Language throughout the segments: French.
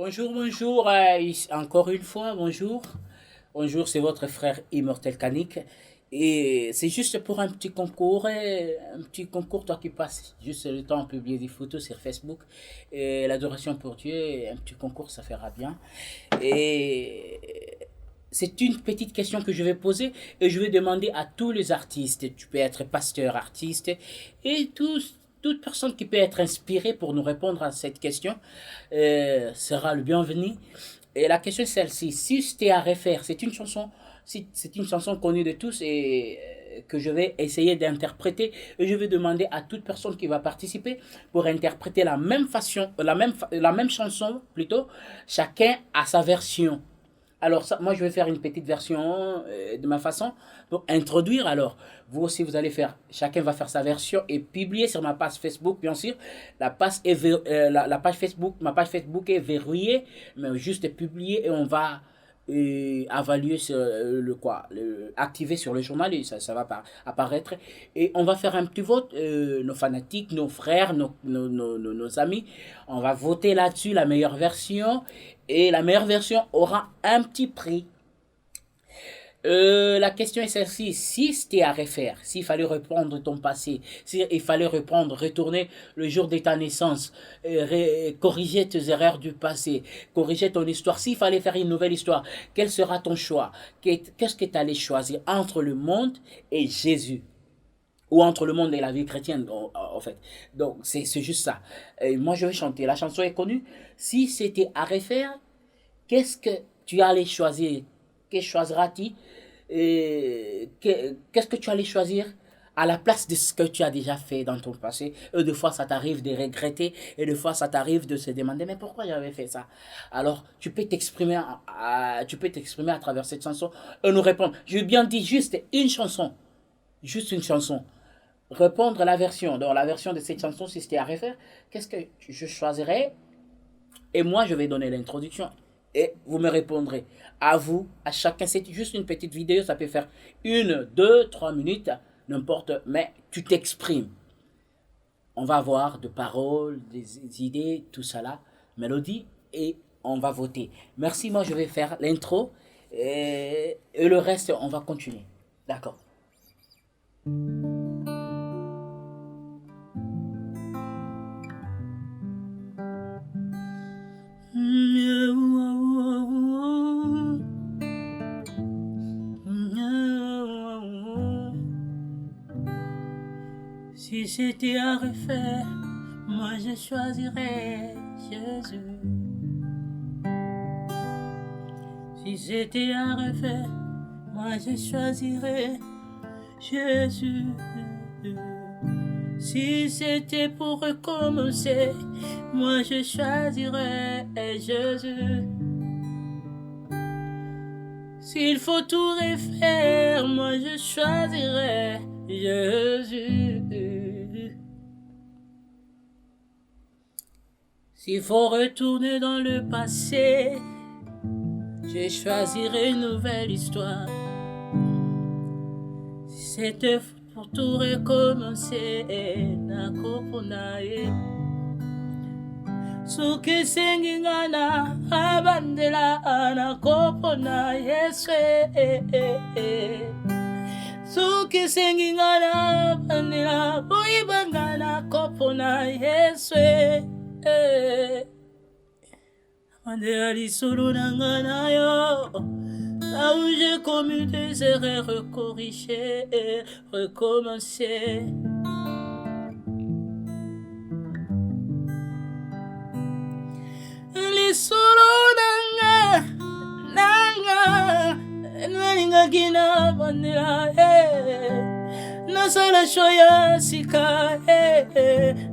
Bonjour, bonjour, encore une fois, bonjour. Bonjour, c'est votre frère Immortel Kanik. Et c'est juste pour un petit concours, un petit concours, toi qui passes juste le temps à publier des photos sur Facebook. Et l'adoration pour Dieu, un petit concours, ça fera bien. Et c'est une petite question que je vais poser et je vais demander à tous les artistes. Tu peux être pasteur, artiste et toute personne qui peut être inspirée pour nous répondre à cette question sera le bienvenu. Et la question est celle-ci. Si c'était à refaire, c'est une chanson, c'est une chanson connue de tous et que je vais essayer d'interpréter et je vais demander à toute personne qui va participer pour interpréter la même façon, la même chanson plutôt, chacun à sa version. Alors, ça, moi, je vais faire une petite version de ma façon pour introduire. Alors, vous aussi, vous allez faire, chacun va faire sa version et publier sur ma page Facebook, bien sûr. La page Facebook, ma page Facebook est verrouillée, mais juste publier et on va évaluer sur activer sur le journal et ça va apparaître. Et on va faire un petit vote, nos fanatiques, nos frères, nos amis. On va voter là-dessus la meilleure version et la meilleure version aura un petit prix. La question est celle-ci. Si c'était à refaire, s'il fallait reprendre ton passé, s'il fallait reprendre, retourner le jour de ta naissance, corriger tes erreurs du passé, corriger ton histoire, s'il fallait faire une nouvelle histoire, quel sera ton choix? Qu'est-ce que tu allais choisir entre le monde et Jésus? Ou entre le monde et la vie chrétienne, en fait. Donc, c'est juste ça. Et moi, je vais chanter. La chanson est connue. Si c'était à refaire, qu'est-ce que tu allais choisir? Que choisiras-tu? Qu'est-ce que tu allais choisir à la place de ce que tu as déjà fait dans ton passé? Et des fois, ça t'arrive de regretter, et des fois, ça t'arrive de se demander, mais pourquoi j'avais fait ça? Alors, tu peux t'exprimer à travers cette chanson et nous répondre. Je bien dit juste une chanson. Répondre à la version, donc la version de cette chanson, si c'était à refaire, qu'est-ce que je choisirais? Et moi, je vais donner l'introduction et vous me répondrez. À vous, à chacun, c'est juste une petite vidéo, ça peut faire 1, 2, 3 minutes, n'importe, mais tu t'exprimes. On va avoir de paroles, des idées, tout ça là, mélodie, et on va voter. Merci, moi je vais faire l'intro et le reste, on va continuer. D'accord. Si c'était à refaire, moi je choisirais Jésus. Si c'était à refaire, moi je choisirais Jésus. Si c'était pour recommencer, moi je choisirais Jésus. S'il faut tout refaire, moi je choisirais Jésus. S'il faut retourner dans le passé, je choisirais une nouvelle histoire. Si c'était pour tout recommencer, nakoponaye. Suki singingana abandela nakopona Yeswe. Suki singingana abandela uibangana kopona Yeswe. Mandela lisolo nangana yo. Là où j'ai commis des erreurs, corriger et recommencer. Lisolo nanga nalinga kina bandela nasala shoya sika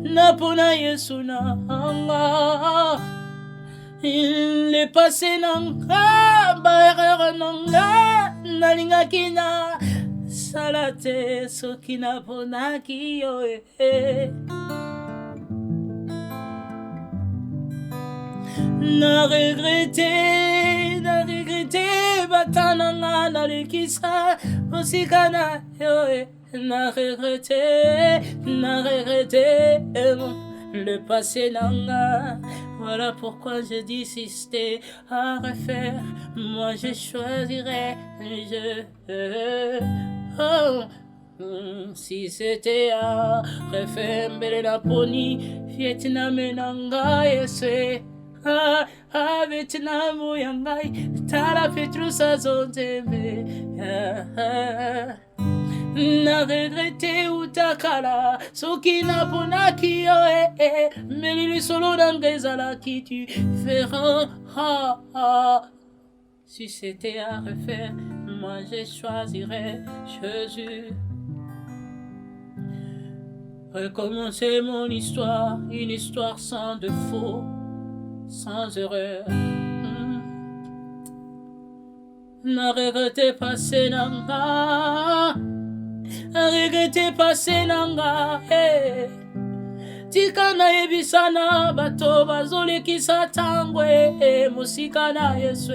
napona Yesu nanga. Il est passé nanga barre nanga nalinga kina salate sokina ponaki yo na regretté batananga na lekisa osikana yo na regretté le passé nanga Voilà pourquoi je dis si c'était à refaire, moi je choisirais, oh, si c'était à refaire, mbele na poni, Vietnam nanga yese, Vietnam yangai, tala petrusa zonzeme, na regrette utakala soki na ponaki yo melili solo nanga ezalaki différent. Si c'était à refaire, moi je choisirais Jésus. Recommencer mon histoire, une histoire sans défaut, sans erreur. Na regrette passé nanga, regrette passé nanga, tika na yebisana bato bazolekisa tangwe musika na Yesu.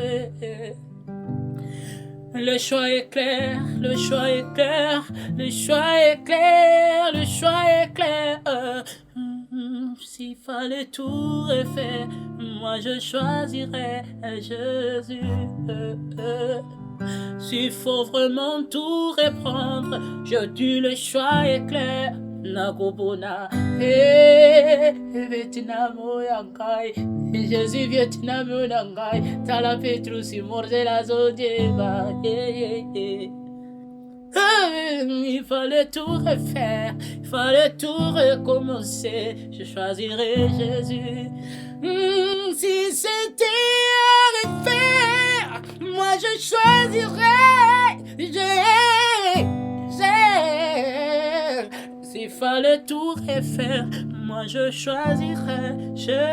Le choix est clair, le choix est clair, le choix est clair, le choix est clair. S'il fallait tout refaire, moi je choisirais Jésus. S'il faut vraiment tout reprendre, je dis le choix est clair. Nakobona, Vietnam yangai, Jésus Vietnam yangai, tala Petrus morze la zodieba. Il fallait tout refaire, il fallait tout recommencer. Je choisirais Jésus. Si c'était à refaire, moi je choisirais S'il fallait tout refaire, moi je choisirais Jésus.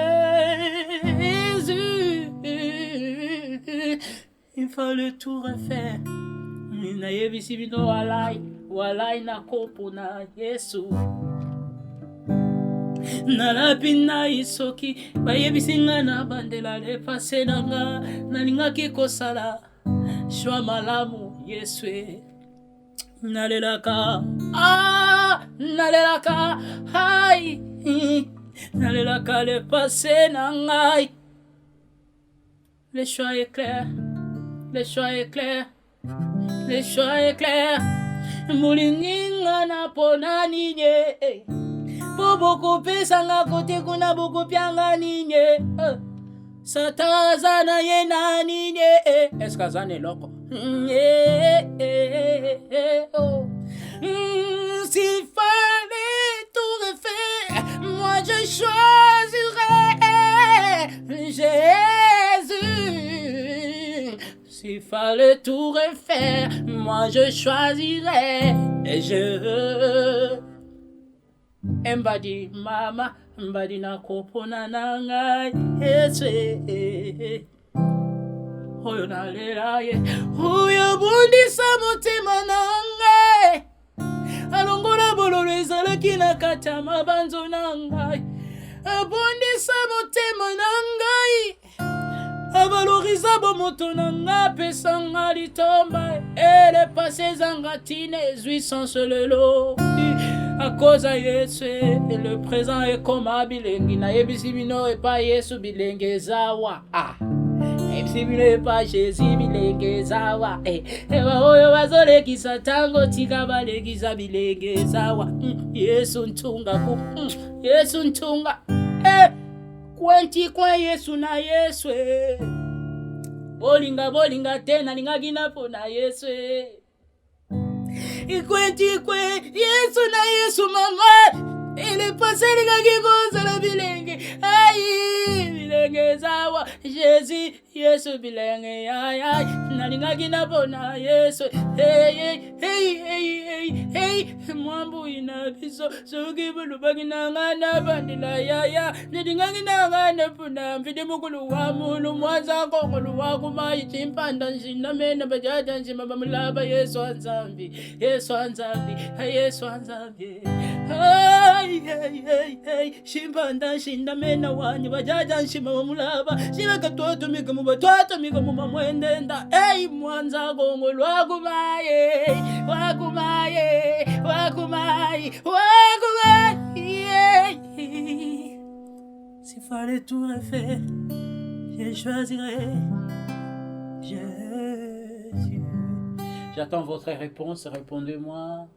Il fallait tout refaire. Na yebisi bino walai na kopo na Yesu. Na lapina isoki bayebisi nga na bandela le pase nanga nalingaki kosala shwa malamu Yesu. Nalelaka nalelaka hai nalelaka le pase nangai. Le choix est clair, le choix est clair, le choix est clair. Mulinginga na pona ninye Bobo pesanga kote kuna boko pianga ninye Satazana yena ninye Eskazane loko S'il fallait tout refaire, moi je choisirais Jésus. S'il fallait tout refaire, moi je choisirais Jésus. Mbadi mama, mbadi na kopona nangai Yesu. Oyo nalela ye, oyo bundisa mutima nangai. Alongola bololo ezalaki na kata mabanzo nangai. Abundisa mutima nangai. Avaloriza bomoto nanga pesanga litomba. Ele passe zangatine ezui sans lelo. À cause de Yesu, le présent est comme un bilingue. Na yebisi bino et pas Yesu bilingue zawa. Yebisi bino et pas Jésus bilingue zawa. Ewa oyo bazolekisa tango tika balekisa bilingue zawa. Yesu ntunga ku. Yesu ntunga. Kwenti kwa Yesu na Yesu. Bolinga tena lingagina po na Yesu. Ikwenti kwe Yesu na Yesu mama. Ele passé lingagikoza la bilenge. Ai bilenge zawa. Jésus Yesu bilenge ay. Nalingagina po na Yesu. Hey mwambu ina biso. Sogi bulu bagina ngana bandila ya. Nidingagina ngana puna. Mfide mukulu wa mulu mwanza kongolu waku mai chimpanda nshina mena bajaja nshima bamulaba Yesu anzambi. Yesu anzambi. Yesu anzambi. Hey, shimpanda nshinda mena wanyi bajaja nshima bamulaba. Shima katoto mika mubatoto mika mumamwendenda. Hey mwanza kongolu waku mai. S'il fallait tout refaire, je choisirais Jésus. J'attends votre réponse, répondez-moi.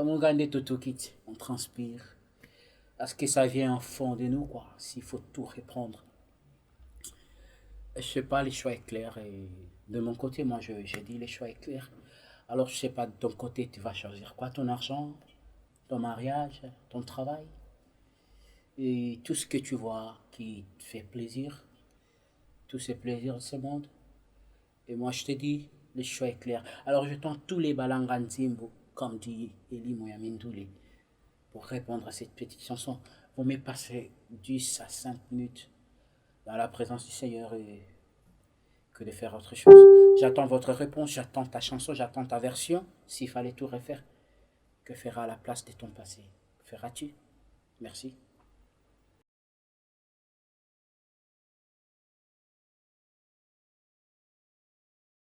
Mon gars de tout quitte, on transpire. Parce que ça vient en fond de nous, quoi. S'il faut tout reprendre. Je sais pas, les choix est clair. Et de mon côté, moi, j'ai dit les choix est clair. Alors, je sais pas, de ton côté, tu vas choisir quoi? Ton argent, ton mariage, ton travail et tout ce que tu vois qui te fait plaisir, tous ces plaisirs de ce monde. Et moi, je te dis, le choix est clair. Alors, je tends tous les balanganzimbo, comme dit Eli Moyamindouli, pour répondre à cette petite chanson. Vous me passer 10 à 5 minutes dans la présence du Seigneur et que de faire autre chose. J'attends votre réponse, j'attends ta chanson, j'attends ta version. S'il fallait tout refaire, que fera à la place de ton passé? Feras-tu? Merci.